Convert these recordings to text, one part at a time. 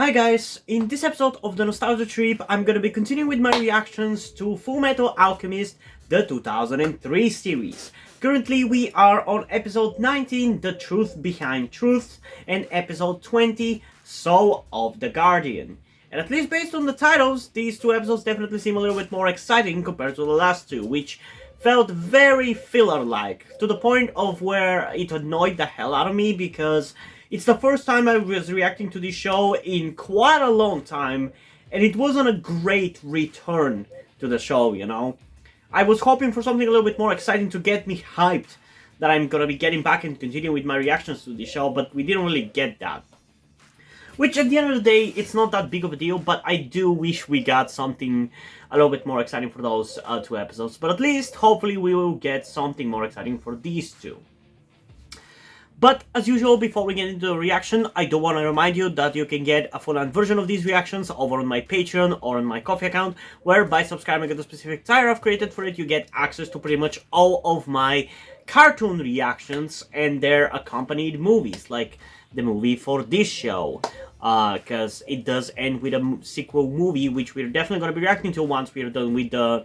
Hi guys, in this episode of the Nostalgia Trip, I'm gonna be continuing with my reactions to Fullmetal Alchemist, the 2003 series. Currently we are on episode 19, The Truth Behind Truth, and episode 20, Soul of the Guardian. And at least based on the titles, these two episodes definitely seem a little bit more exciting compared to the last two, which felt very filler-like, to the point of where it annoyed the hell out of me because it's the first time I was reacting to this show in quite a long time, and it wasn't a great return to the show, you know? I was hoping for something a little bit more exciting to get me hyped that I'm gonna be getting back and continuing with my reactions to the show, but we didn't really get that. Which, at the end of the day, it's not that big of a deal, but I do wish we got something a little bit more exciting for those two episodes. But at least, hopefully, we will get something more exciting for these two. But, as usual, before we get into the reaction, I do want to remind you that you can get a full-length version of these reactions over on my Patreon or on my Ko-fi account, where by subscribing to the specific tier I've created for it, you get access to pretty much all of my cartoon reactions and their accompanied movies, like the movie for this show, because it does end with a sequel movie, which we're definitely going to be reacting to once we're done with the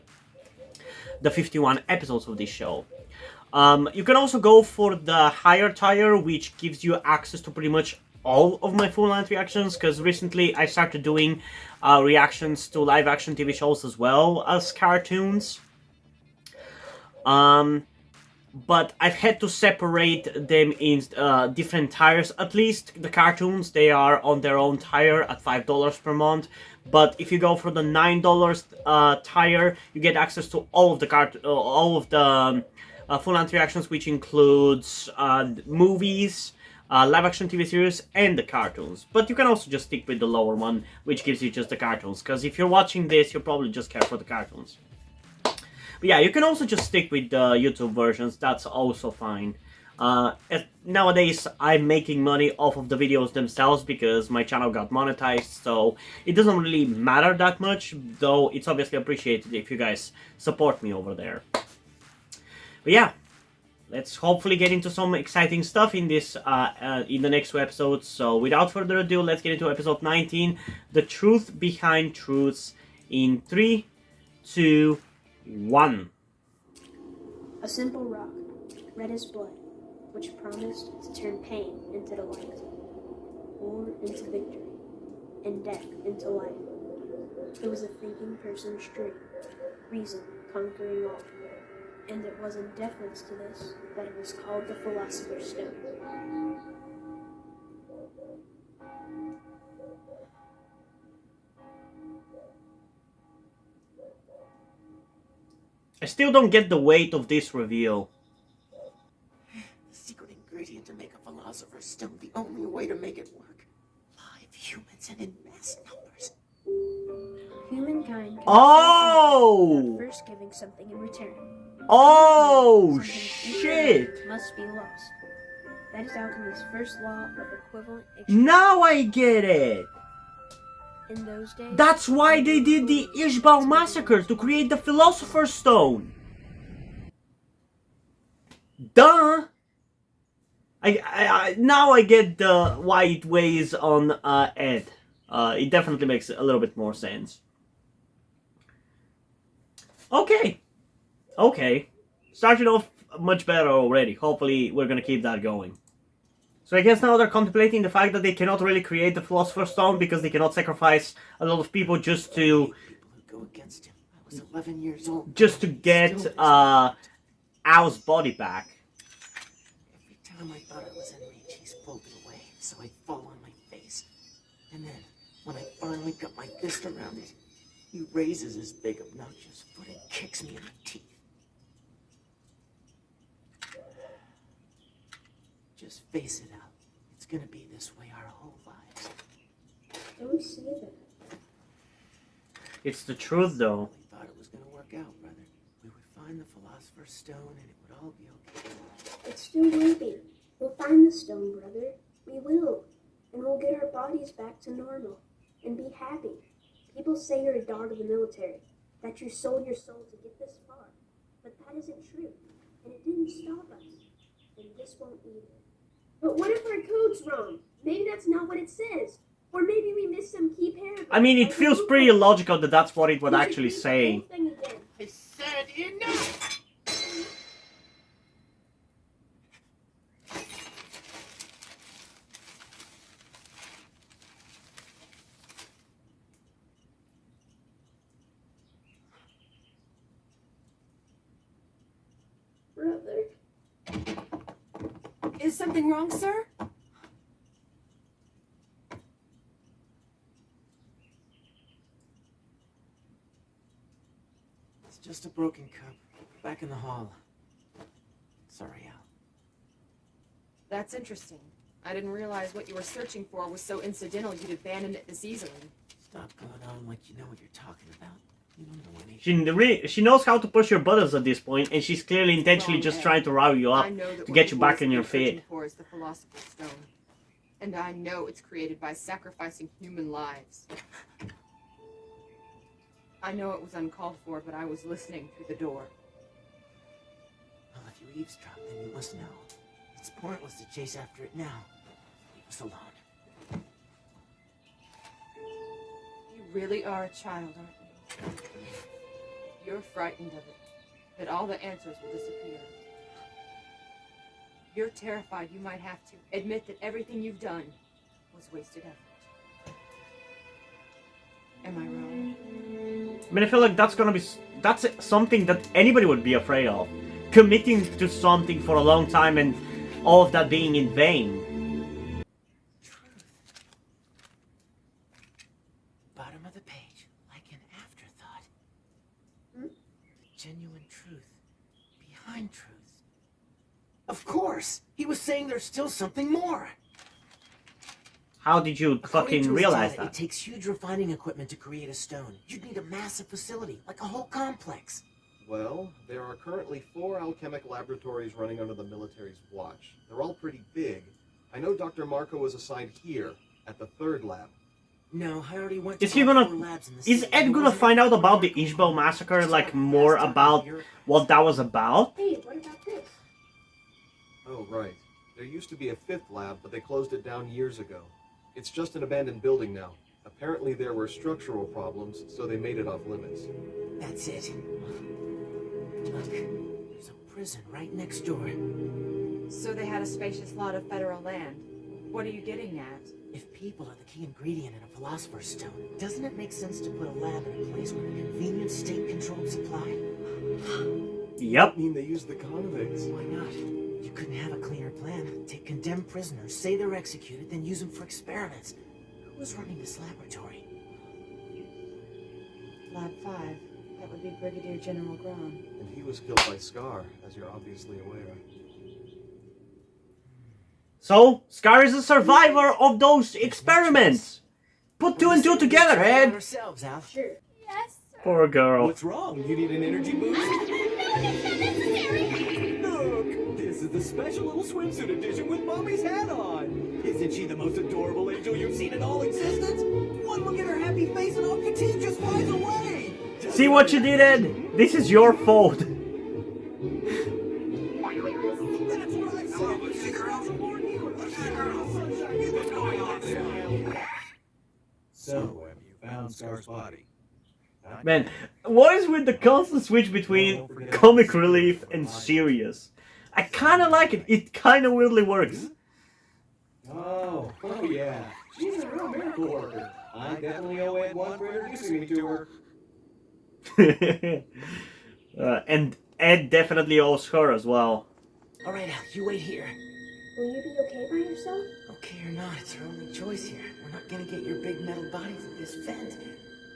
51 episodes of this show. You can also go for the higher tier, which gives you access to pretty much all of my full-length reactions, because recently I started doing reactions to live-action TV shows as well as cartoons. But I've had to separate them in different tiers. At least the cartoons, they are on their own tier at $5 per month. But if you go for the $9 tier, you get access to all of the full-length reactions, which includes movies, live-action TV series, and the cartoons. But you can also just stick with the lower one, which gives you just the cartoons. Because if you're watching this, you'll probably just care for the cartoons. But yeah, you can also just stick with the YouTube versions, that's also fine. Nowadays, I'm making money off of the videos themselves because my channel got monetized, so it doesn't really matter that much, though it's obviously appreciated if you guys support me over there. But yeah, let's hopefully get into some exciting stuff in this in the next two episodes. So without further ado, let's get into episode 19, The Truth Behind Truths, in 3, 2, 1. A simple rock, red as blood, which promised to turn pain into delight, war into victory, and death into life. It was a thinking person's dream, reason conquering all. And it was in deference to this that it was called the Philosopher's Stone. I still don't get the weight of this reveal. The secret ingredient to make a Philosopher's Stone, the only way to make it work. Live humans and in mass numbers. Humankind Oh! first giving something in return. Oh, Something shit! must be lost. That is alchemy's first law of equivalent exchange. Now I get it! In those days, That's why they did the Ishbal massacre, to create the Philosopher's Stone! Duh! Now I get why it weighs on Ed. It definitely makes a little bit more sense. Okay. Okay. Starting off much better already. Hopefully we're gonna keep that going. So I guess now they're contemplating the fact that they cannot really create the Philosopher's Stone because they cannot sacrifice a lot of people just to... People who go against him. I was 11 years old. just to get Al's body back. Every time I thought I was in reach, he's pulled it away, so I fall on my face. And then, when I finally got my fist around it, he raises his big obnoxious foot and kicks me in the teeth. Just face it out. It's gonna be this way our whole lives. don't say that. It's the truth, though. We thought it was gonna work out, brother. We would find the Philosopher's Stone and it would all be okay. It still will be. We'll find the stone, brother. We will. And we'll get our bodies back to normal. And be happy. People say you're a dog of the military. That you sold your soul to get this far. But that isn't true. And it didn't stop us. And this won't either. But what if our code's wrong? Maybe that's not what it says. Or maybe we missed some key paragraphs. I mean, it feels pretty logical that that's what it would actually say. I said enough! Brother. Is something wrong, sir? It's just a broken cup. Back in the hall. Sorry, Al. That's interesting. I didn't realize what you were searching for was so incidental you'd abandon it this easily. Stop going on like you know what you're talking about. You don't know anything. She knows how to push your buttons at this point, and she's clearly intentionally just trying to rile you up I know that to what get the you back boys on your have been searching feet. for is the Philosopher's Stone. And I know it's created by sacrificing human lives. I know it was uncalled for, but I was listening through the door. Well, if you eavesdrop, then you must know. It's pointless to chase after it now. Leave us alone. You really are a child, aren't you? You're frightened of it, that all the answers will disappear. You're terrified you might have to admit that everything you've done was wasted effort. Am I wrong? I mean, I feel like that's something that anybody would be afraid of. Committing to something for a long time and all of that being in vain. Truth. Bottom of the page, like an afterthought. The genuine truth behind truth. Of course! He was saying there's still something more! How did you According fucking to his realize dad, that? It takes huge refining equipment to create a stone. You'd need a massive facility, like a whole complex. Well, there are currently 4 alchemic laboratories running under the military's watch. They're all pretty big. I know Dr. Marco was assigned here, at the 3rd lab. No, I already went Is to he all gonna? 4 labs in the Is city. Ed gonna find out about the Ishbel massacre? Like more about what that was about? Hey, what about this? Oh, right. There used to be a 5th lab, but they closed it down years ago. It's just an abandoned building now. Apparently there were structural problems, so they made it off limits. That's it. Look, there's a prison right next door. So they had a spacious lot of federal land. What are you getting at? If people are the key ingredient in a Philosopher's Stone, doesn't it make sense to put a lab in a place with a convenient state-controlled supply? Yep. I mean, they used the convicts. Why not? You couldn't have a cleaner plan. Take condemned prisoners, say they're executed, then use them for experiments. Who was running this laboratory? Lab 5. That would be Brigadier General Braun. And he was killed by Scar, as you're obviously aware. So, Scar is a survivor of those experiments. Put 2 and 2 together, Ed. Ourselves, Al. Sure. Yes, sir. Poor girl. What's wrong? You need an energy boost? No, that's not necessary. Look, this is the special little swimsuit edition with Mommy's hat on. Isn't she the most adorable angel you've seen in all existence? One look at her happy face and all fatigue just flies away. See what you did, Ed? This is your fault. That's what I said. She's also born here. What's going on there? So, have you found Scar's body? Man, what is with the constant switch between comic relief and serious? I kinda like it. It kinda weirdly works. Oh yeah. She's a real miracle worker. I definitely owe Ed one for introducing me to her. And Ed definitely owes her as well. All right, Al, you wait here. Will you be okay by yourself? Okay or not, it's our only choice here. We're not gonna get your big metal body through this vent.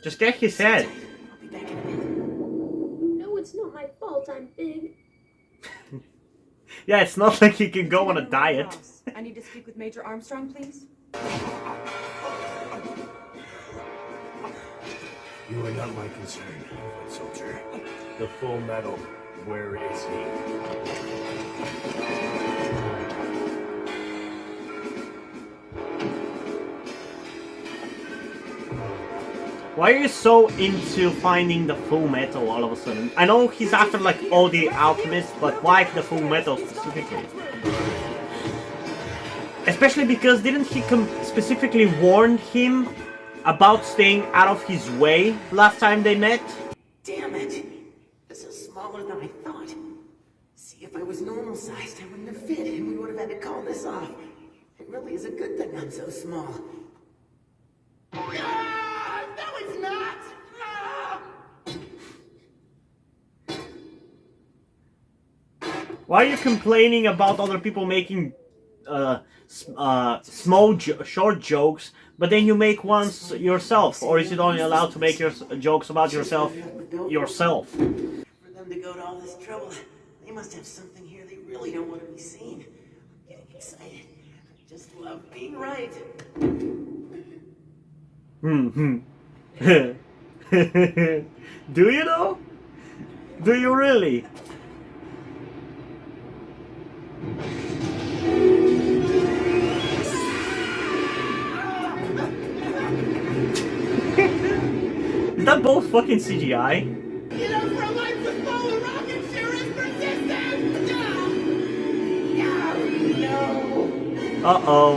Just get his head. I'll be back in a minute. You know it's not my fault I'm big. Yeah, it's not like he can go on a Lieutenant diet. Ross, I need to speak with Major Armstrong, please. You are not my concern, foot soldier. The full metal, where is he? Why are you so into finding the full metal all of a sudden? I know he's after like all the alchemists, but why the full metal specifically? Especially because didn't he specifically warn him about staying out of his way last time they met? Damn it! This is smaller than I thought. See, if I was normal sized, I wouldn't have fit, and we would have had to call this off. It really is a good thing I'm so small. Ah, no, it's not! Ah! Why are you complaining about other people making short jokes, but then you make ones yourself? Or is it only allowed to make your jokes about yourself? For them to go to all this trouble, they must have something here they really don't want to be seen. I'm getting excited. I just love being right. Do you though? Do you really? Is that both fucking CGI? You know, for a life with fallen rocket sure is persistent! No! Uh-oh.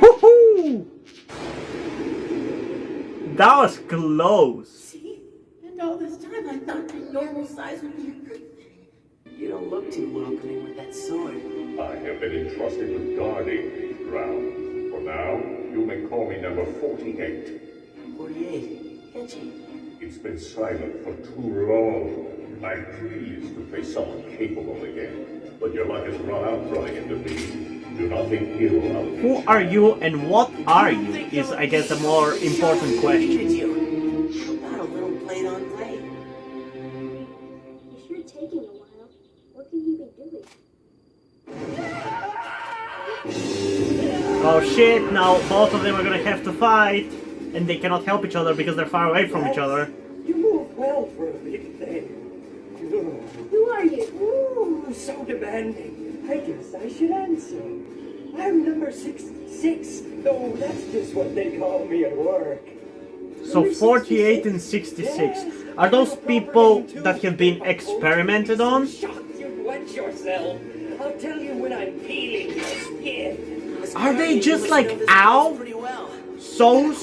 Woohoo! That was close. See? And all this time I thought my normal size would be a good thing. You don't look too welcoming with that sword. I have been entrusted with guarding these grounds. For now, you may call me number 48. 48. Catchy. It's been silent for too long. I'm pleased to face someone capable again. But your luck has run out running into me. Do not think ill of me. Who are you and what are you is, I guess, a more important question. Not a little plate on plate. He's sure taking a while. What can he be doing? Oh shit, now both of them are gonna have to fight. And they cannot help each other because they're far away from each other. You move well for a big thing. Who are you? Ooh, so demanding. I guess I should answer. I'm number 66, though that's just what they call me at work. So 48 and 66. Are those people that have been experimented on? Shocked you'd wet yourself. I'll tell you when I'm peeling your skin. Are they just like Al? Pretty well. Souls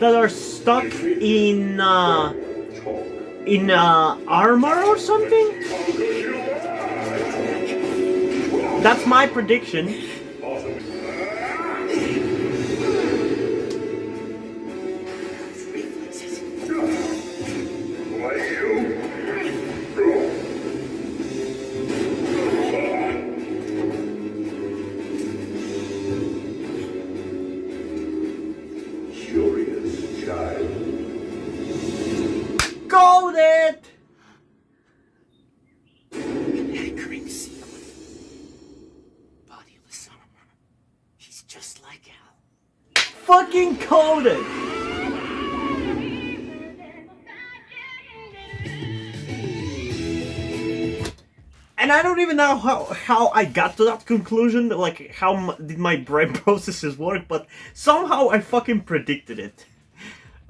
that are stuck in armor or something? That's my prediction. Curious child. Goaded! Green seal. Bodiless armor. He's just like Al. Fucking coded! And I don't even know how I got to that conclusion, like how did my brain processes work, but somehow I fucking predicted it.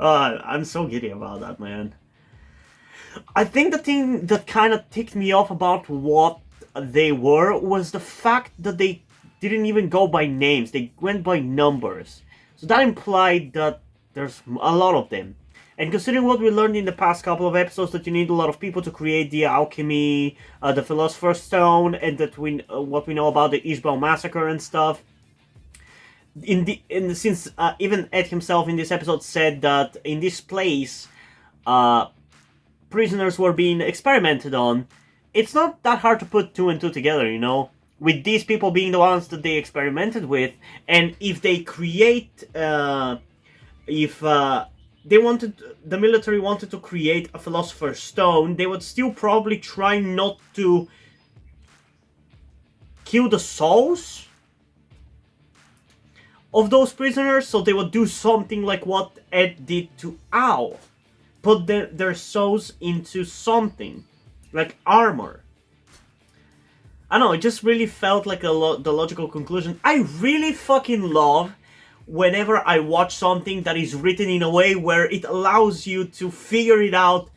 I'm so giddy about that, man. I think the thing that kind of ticked me off about what they were was the fact that they didn't even go by names, they went by numbers. So that implied that there's a lot of them. And considering what we learned in the past couple of episodes, that you need a lot of people to create the alchemy, the Philosopher's Stone, and that what we know about the Ishbal massacre and stuff. Since even Ed himself in this episode said that in this place, prisoners were being experimented on, it's not that hard to put two and two together, you know? With these people being the ones that they experimented with, and if they create, the military wanted to create a Philosopher's Stone, they would still probably try not to kill the souls of those prisoners, so they would do something like what Ed did to Al. Put their souls into something, like armor. I don't know, it just really felt like the logical conclusion. I really fucking love whenever I watch something that is written in a way where it allows you to figure it out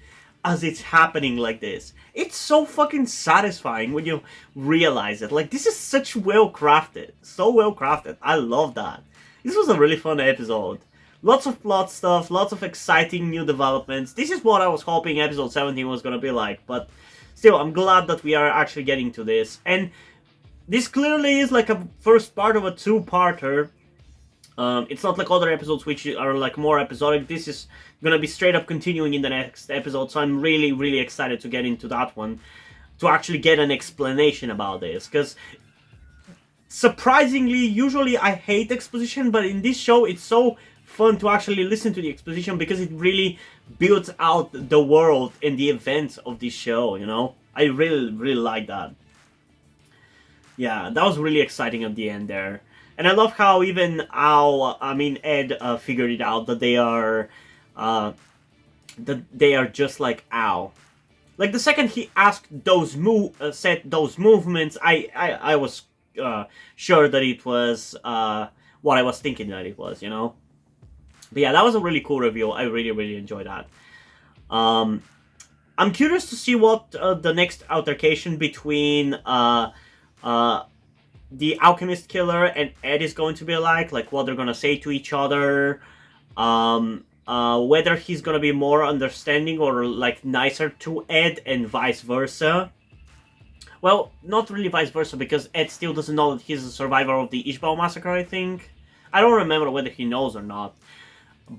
as it's happening like this. It's so fucking satisfying when you realize it. Like, this is such well crafted. So well crafted. I love that. This was a really fun episode. Lots of plot stuff, lots of exciting new developments. This is what I was hoping episode 17 was gonna be like, but still, I'm glad that we are actually getting to this. And this clearly is like a first part of a two-parter. It's not like other episodes which are like more episodic. This is gonna be straight up continuing in the next episode, so I'm really, really excited to get into that one, to actually get an explanation about this, because surprisingly, usually I hate exposition, but in this show it's so fun to actually listen to the exposition because it really builds out the world and the events of this show, you know? I really, really like that. Yeah, that was really exciting at the end there. And I love how even Ed figured it out that they are just like Al. Like the second he asked those said those movements, I was sure that it was what I was thinking that it was, you know. But yeah, that was a really cool review. I really, really enjoyed that. I'm curious to see what the next altercation between the Alchemist Killer and Ed is going to be like what they're gonna say to each other, whether he's gonna be more understanding or like nicer to Ed and vice versa. Well, not really vice versa, because Ed still doesn't know that he's a survivor of the Ishbal massacre, I think. I don't remember whether he knows or not.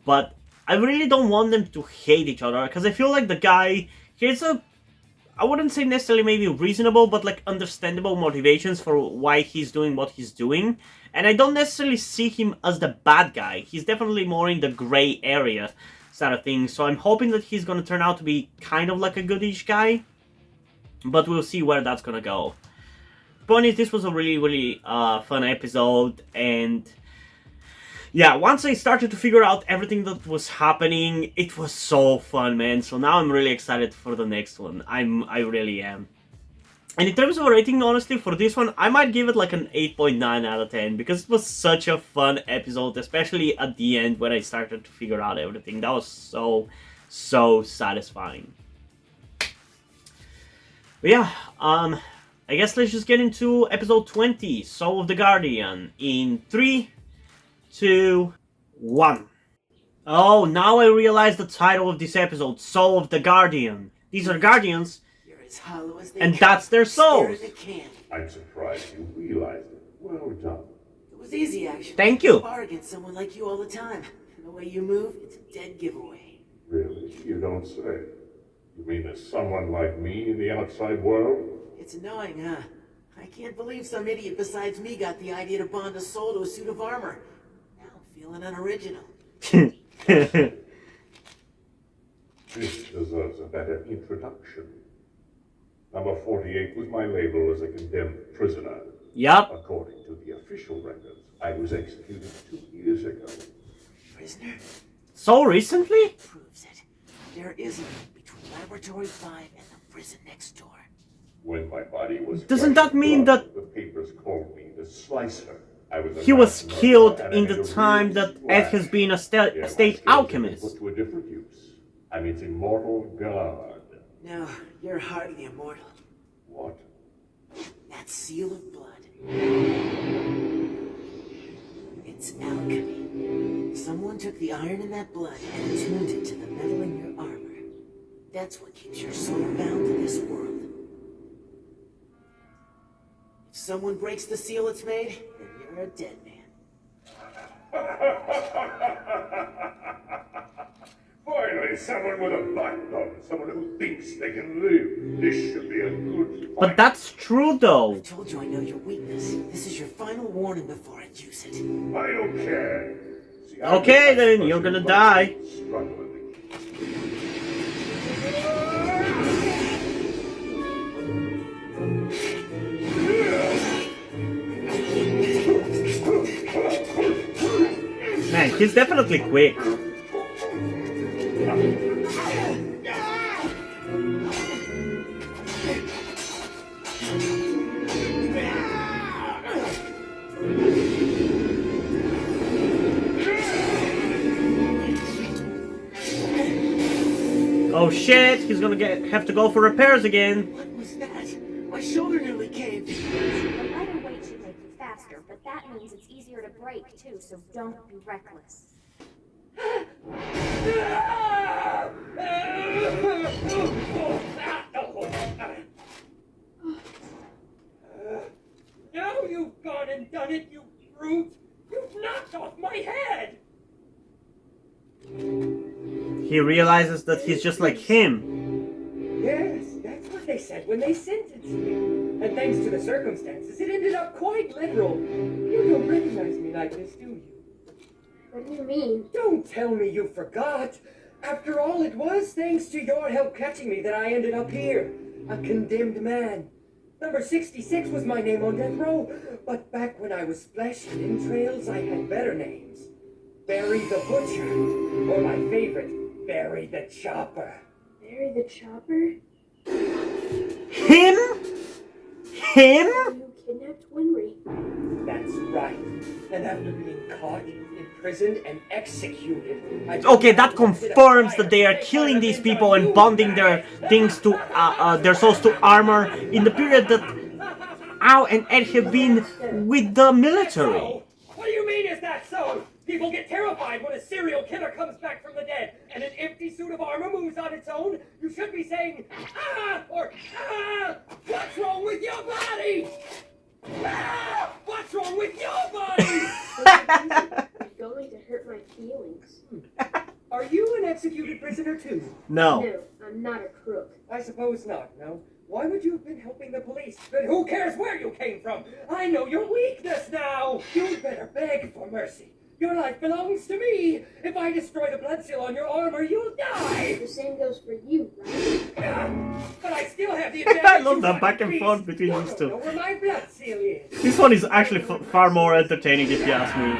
But I really don't want them to hate each other, because I feel like the guy, here's I wouldn't say necessarily maybe reasonable, but like understandable motivations for why he's doing what he's doing. And I don't necessarily see him as the bad guy. He's definitely more in the gray area side of things. So I'm hoping that he's going to turn out to be kind of like a goodish guy. But we'll see where that's going to go. Point is, this was a really, really fun episode. And yeah, once I started to figure out everything that was happening, it was so fun, man. So now I'm really excited for the next one. I really am. And in terms of a rating, honestly, for this one, I might give it like an 8.9 out of 10. Because it was such a fun episode, especially at the end when I started to figure out everything. That was so, so satisfying. But yeah, I guess let's just get into episode 20, Soul of the Guardian, in 3, 2, 1. Oh, now I realize the title of this episode, Soul of the Guardian. These are guardians, You're as hollow as they and come. that's their souls. Spirit that can. I'm surprised you realized it. Well done. It was easy, actually. Thank you. I spar against someone like you all the time. And the way you move, it's a dead giveaway. Really? You don't say. You mean there's someone like me in the outside world? It's annoying, huh? I can't believe some idiot besides me got the idea to bond a soul to a suit of armor. Now I'm feeling unoriginal. This deserves a better introduction. Number 48 was my label as a condemned prisoner. Yup. According to the official records, I was executed 2 years ago. Prisoner? So recently? Proves it. There is a link between Laboratory 5 and the prison next door. When my body was Doesn't that mean blood, that the papers called me the Slicer? I was a he was mass killed murderer in and I the made a time real that splash. Ed has been a Yeah, my state skills have been alchemist? put to a different use. I'm its immortal guard. No, you're hardly immortal. What? That seal of blood. It's alchemy. Someone took the iron in that blood and attuned it to the metal in your armor. That's what keeps your soul bound to this world. If someone breaks the seal it's made, then you're a dead man. Finally, someone with a backbone, someone who thinks they can live. This should be a good fight. But that's true though. I told you I know your weakness. This is your final warning before I use it. I don't care. See, I'm Okay, the then, you're person gonna who die. struggle with it. Man, he's definitely quick. Oh shit, he's gonna have to go for repairs again. What was that? My shoulder nearly caved. The lighter weight should make you faster, but that means it's easier to break too, so don't be reckless. Now you've gone and done it, you brute! You've knocked off my head! He realizes that he's just like him. Yes, that's what they said when they sentenced me. And thanks to the circumstances, it ended up quite literal. You don't recognize me like this, do you? What do you mean? Don't tell me you forgot. After all, it was thanks to your help catching me that I ended up here. A condemned man. Number 66 was my name on death row. But back when I was flesh and entrails, I had better names. Barry the Butcher. Or my favorite, Barry the Chopper. Barry the Chopper? Him? Him? You kidnapped Winry. That's right. And after being caught, imprisoned, and executed, Okay, that confirms that they are killing these people and bonding their things to their souls to armor in the period that Al and Ed have been with the military. So, what do you mean is that so? People get terrified when a serial killer comes back from the dead and an empty suit of armor moves on its own. You should be saying, ah, or ah, what's wrong with your body? Ah, what's wrong with your body? You're going to hurt my feelings. Are you an executed prisoner too? No. No, I'm not a crook. I suppose not, no. Why would you have been helping the police? But who cares where you came from? I know your weakness now. You'd better beg for mercy. Your life belongs to me. If I destroy the blood seal on your armor, you'll die. The same goes for you, right? But I still have the advantage. I love you that back and beast. forth between You these don't two. know where my blood seal is. This one is actually far more entertaining if you ask me.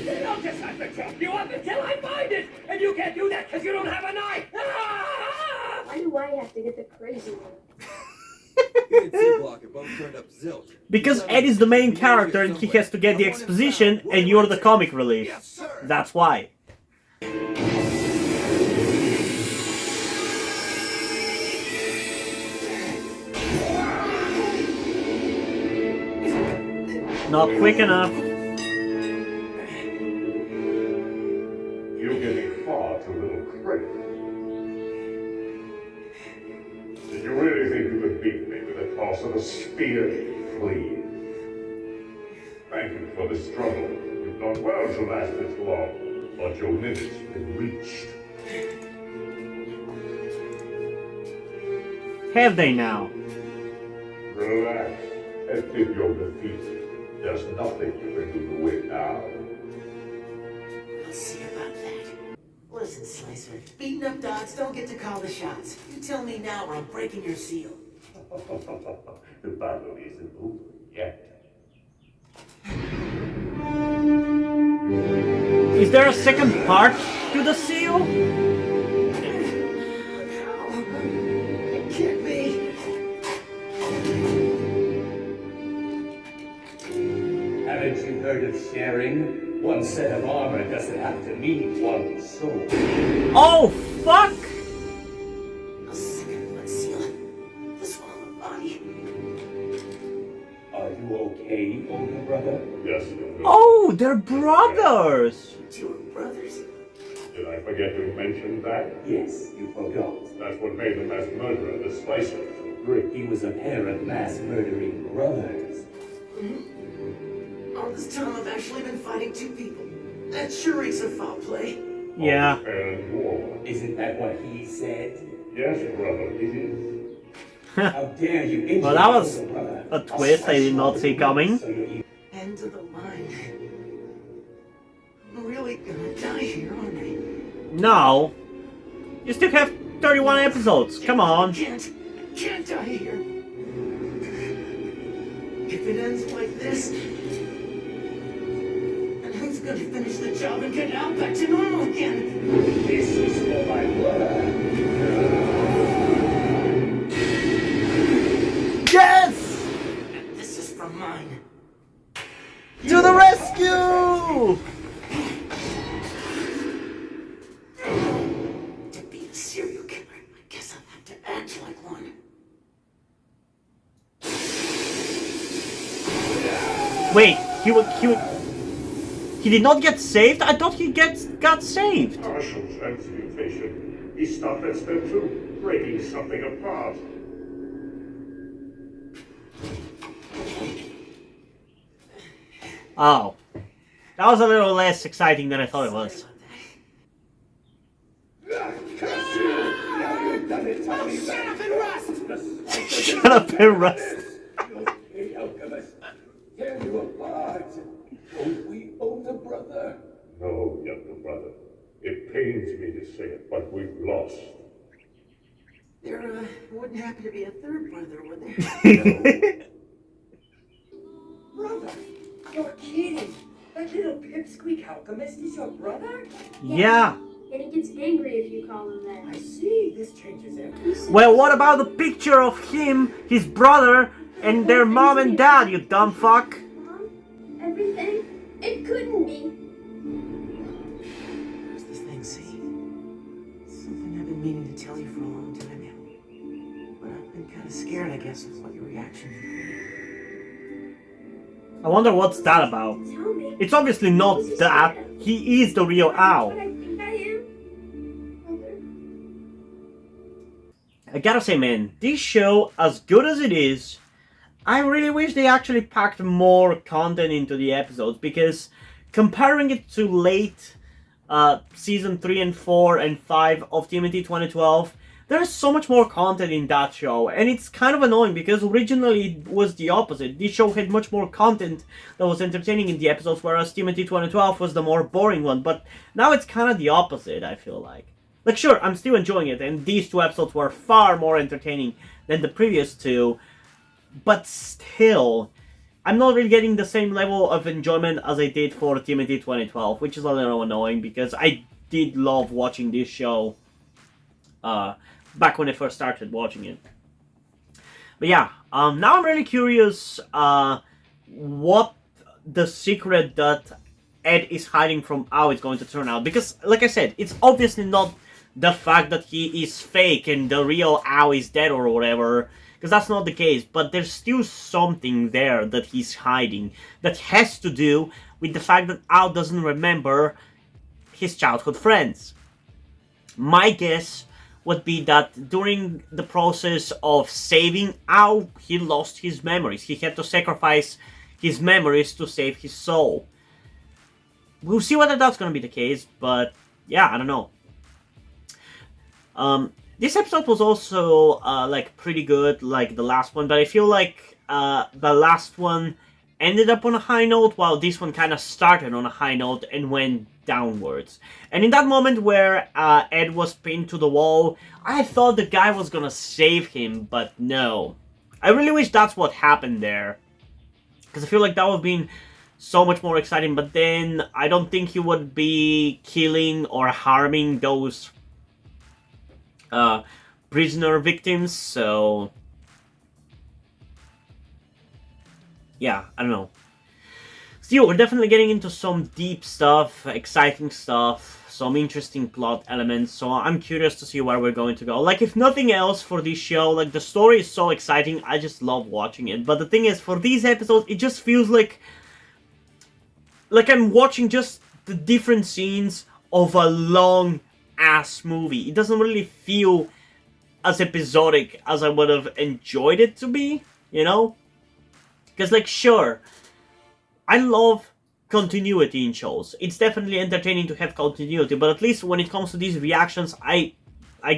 Then I'll just have to chop you up until I find it. And you can't do that because you don't have a knife. Why do I have to get the crazy one? Because Ed is the main character and he has to get the exposition and you're the comic relief. That's why. Not quick enough. You're getting far too little credit. Did you really think you could beat me with a toss of a spear? Please. Thank you for the struggle. You've done well to last this long, but your limit's been reached. Have they now? Relax. Admit your defeat. There's nothing you can do to win now. I'll see about that. Listen, Slicer, beating up dogs don't get to call the shots. You tell me now or I'm breaking your seal. The battle isn't over yet. Is there a second part to the seal? It can't be. Haven't you heard of sharing? One set of armor doesn't have to mean one soul. Oh, fuck! A second blood seal. This one on the body. Are you okay, older brother? Yes, Oh, they're brothers! Two are brothers. Did I forget to mention that? Yes, you forgot. That's what made the mass murderer the Slicer so great. He was a pair of mass murdering brothers. All this time I've actually been fighting two people. That sure reeks of foul play. Yeah. And war. Isn't that what he said? Yes, brother, it is. How dare you injure Well, that was older brother? a twist I did not see coming. So you End of the line. I'm really gonna die here, aren't I? No. You still have 31 episodes. Come on. Can't die here. If it ends like this, then who's gonna finish the job and get out back to normal again? This is for my brother. Yes! And this is from mine. To the rescue! Wait, he did not get saved? I thought he got saved. Partial transmutation. He stopped at step 2, breaking something apart. Oh. That was a little less exciting than I thought it was. Shut up and rust! Hey, Alchemist, tear you apart. Don't we owe the brother? No, younger brother. It pains me to say it, but we've lost. There wouldn't happen to be a third brother, would there? Brother, you're kidding. That little pipsqueak alchemist is your brother? Yeah. And he gets angry if you call him I that. see. This changes everything. Well, what about the picture of him, his brother, and their mom and dad, you dumb fuck? Mom? Everything? It couldn't be. Where's this thing, see? Something I've been meaning to tell you for a long time now. But I've been kind of scared, I guess, of what your reaction would be. I wonder what's that about. Tell me. It's obviously not that. He is the real But Owl. I think I am. Mother. I gotta say, man, this show, as good as it is, I really wish they actually packed more content into the episodes, because comparing it to late season 3 and 4 and 5 of TMNT 2012, there's so much more content in that show, and it's kind of annoying because originally it was the opposite. This show had much more content that was entertaining in the episodes, whereas TMNT 2012 was the more boring one, but now it's kind of the opposite, I feel like. Like, sure, I'm still enjoying it, and these two episodes were far more entertaining than the previous two, but still, I'm not really getting the same level of enjoyment as I did for TMNT 2012, which is a little annoying because I did love watching this show back when I first started watching it. But yeah, now I'm really curious what the secret that Ed is hiding from Ao is going to turn out. Because, like I said, it's obviously not the fact that he is fake and the real Ao is dead or whatever, because that's not the case, but there's still something there that he's hiding that has to do with the fact that Ao doesn't remember his childhood friends. My guess would be that during the process of saving Ao, he lost his memories. He had to sacrifice his memories to save his soul. We'll see whether that's going to be the case, but yeah, I don't know. This episode was also like pretty good, like the last one, but I feel like the last one ended up on a high note, while this one kind of started on a high note and went downwards. And in that moment where Ed was pinned to the wall, I thought the guy was gonna save him, but no. I really wish that's what happened there, because I feel like that would have been so much more exciting, but then I don't think he would be killing or harming those prisoner victims, so yeah, I don't know. Still, we're definitely getting into some deep stuff, exciting stuff, some interesting plot elements, so I'm curious to see where we're going to go. Like, if nothing else for this show, like, the story is so exciting, I just love watching it, but the thing is, for these episodes, it just feels like I'm watching just the different scenes of a long-ass movie. It doesn't really feel as episodic as I would have enjoyed it to be, you know? Because, like, sure, I love continuity in shows. It's definitely entertaining to have continuity, but at least when it comes to these reactions, I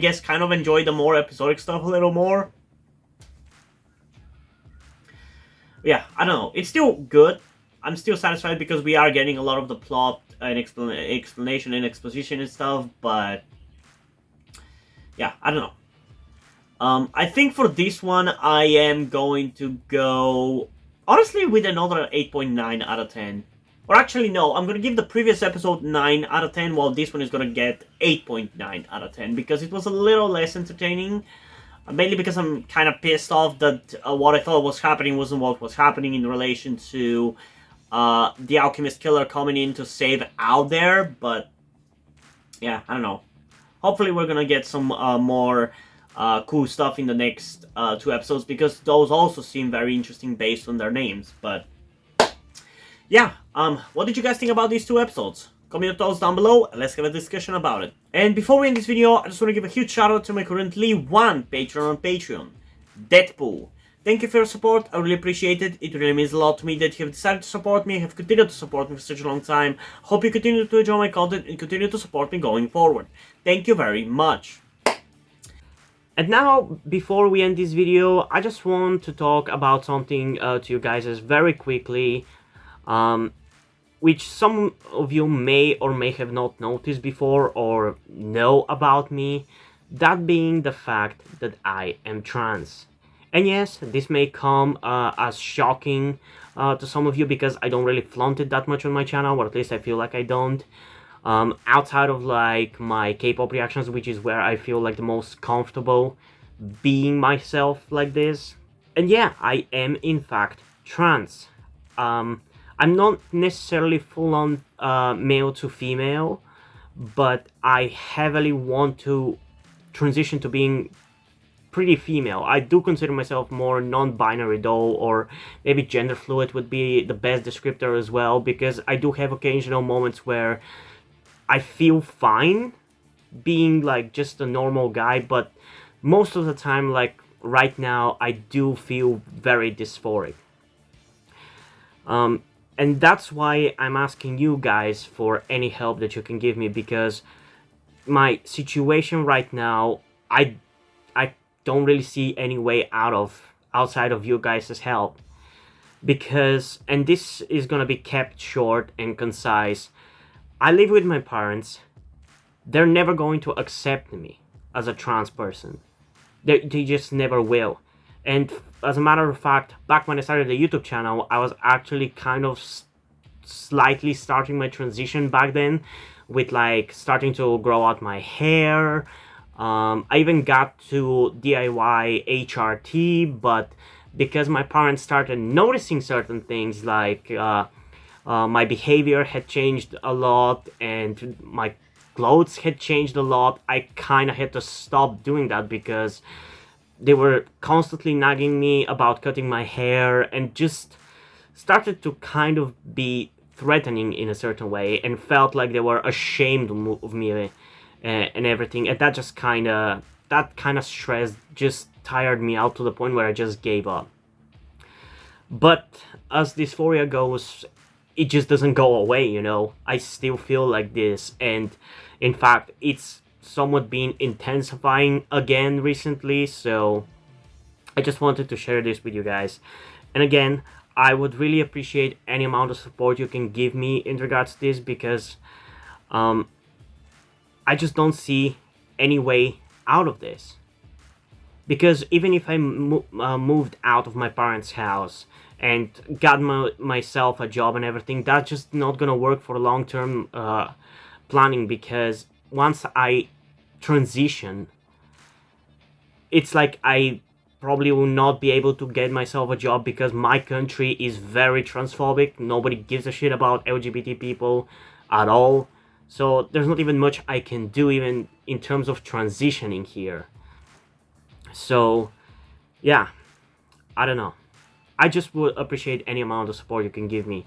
guess kind of enjoy the more episodic stuff a little more. Yeah, I don't know. It's still good. I'm still satisfied because we are getting a lot of the plot and explanation and exposition and stuff, but yeah, I don't know. I think for this one, I am going to go, honestly, with another 8.9 out of 10. Or actually, no, I'm going to give the previous episode 9 out of 10, while this one is going to get 8.9 out of 10, because it was a little less entertaining. Mainly because I'm kind of pissed off that what I thought was happening wasn't what was happening in relation to the Alchemist Killer coming in to save out there, but yeah, I don't know. Hopefully we're gonna get some more cool stuff in the next 2 episodes, because those also seem very interesting based on their names, but yeah, what did you guys think about these two episodes? Comment your thoughts down below and let's have a discussion about it. And before we end this video, I just want to give a huge shout out to my currently one patron on Patreon, Deadpool. Thank you for your support, I really appreciate it. It really means a lot to me that you have decided to support me, have continued to support me for such a long time. Hope you continue to enjoy my content and continue to support me going forward. Thank you very much. And now, before we end this video, I just want to talk about something to you guys very quickly, which some of you may or may have not noticed before or know about me, that being the fact that I am trans. And yes, this may come as shocking to some of you because I don't really flaunt it that much on my channel, or at least I feel like I don't. Outside of like my K-pop reactions, which is where I feel like the most comfortable being myself like this. And yeah, I am in fact trans. I'm not necessarily full-on male to female, but I heavily want to transition to being pretty female. I do consider myself more non-binary though, or maybe gender fluid would be the best descriptor as well, because I do have occasional moments where I feel fine being like just a normal guy, but most of the time, like right now, I do feel very dysphoric. And that's why I'm asking you guys for any help that you can give me, because my situation right now, I don't really see any way outside of you guys' help. Because, and this is gonna be kept short and concise, I live with my parents. They're never going to accept me as a trans person. They just never will. And as a matter of fact, back when I started the YouTube channel, I was actually kind of slightly starting my transition back then, with like starting to grow out my hair. I even got to DIY HRT, but because my parents started noticing certain things, like my behavior had changed a lot and my clothes had changed a lot, I kind of had to stop doing that because they were constantly nagging me about cutting my hair and just started to kind of be threatening in a certain way, and felt like they were ashamed of me and everything. And that just kind of stress just tired me out to the point where I just gave up. But as dysphoria goes, it just doesn't go away, you know. I still feel like this, and in fact it's somewhat been intensifying again recently, so I just wanted to share this with you guys. And again, I would really appreciate any amount of support you can give me in regards to this, because I just don't see any way out of this. Because even if I moved out of my parents' house and got myself a job and everything, that's just not gonna work for long-term planning, because once I transition, it's like I probably will not be able to get myself a job, because my country is very transphobic. Nobody gives a shit about LGBT people at all. So there's not even much I can do even in terms of transitioning here. So yeah, I don't know. I just would appreciate any amount of support you can give me,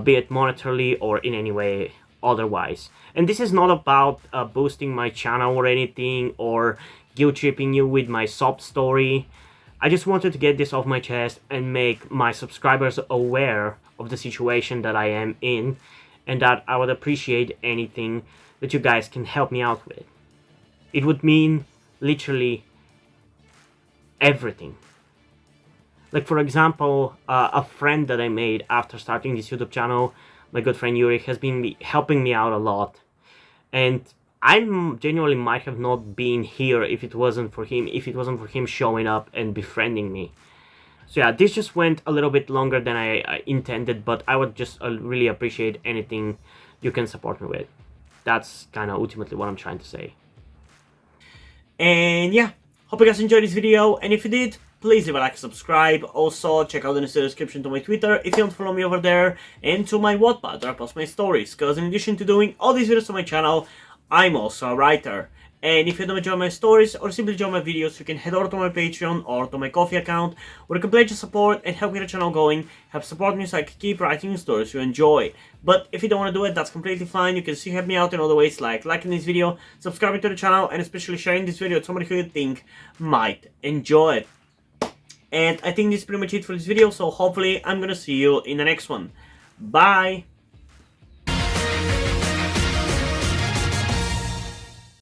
be it monetarily or in any way otherwise. And this is not about boosting my channel or anything, or guilt tripping you with my sob story. I just wanted to get this off my chest and make my subscribers aware of the situation that I am in, and that I would appreciate anything that you guys can help me out with. It would mean literally everything. Like, for example, a friend that I made after starting this YouTube channel, my good friend Yuri, has been helping me out a lot. And I genuinely might have not been here if it wasn't for him showing up and befriending me. So yeah, this just went a little bit longer than I intended, but I would just really appreciate anything you can support me with. That's kind of ultimately what I'm trying to say. And yeah, hope you guys enjoyed this video, and if you did, please leave a like and subscribe. Also, check out the description to my Twitter if you want to follow me over there, and to my Wattpad where I post my stories, because in addition to doing all these videos on my channel, I'm also a writer. And if you don't enjoy my stories or simply enjoy my videos, you can head over to my Patreon or to my Ko-fi account, where you can pledge your support and help get the channel going, help support me so I can keep writing stories you enjoy. But if you don't want to do it, that's completely fine. You can still help me out in other ways, like liking this video, subscribing to the channel, and especially sharing this video with somebody who you think might enjoy it. And I think this is pretty much it for this video, so hopefully I'm gonna see you in the next one. Bye!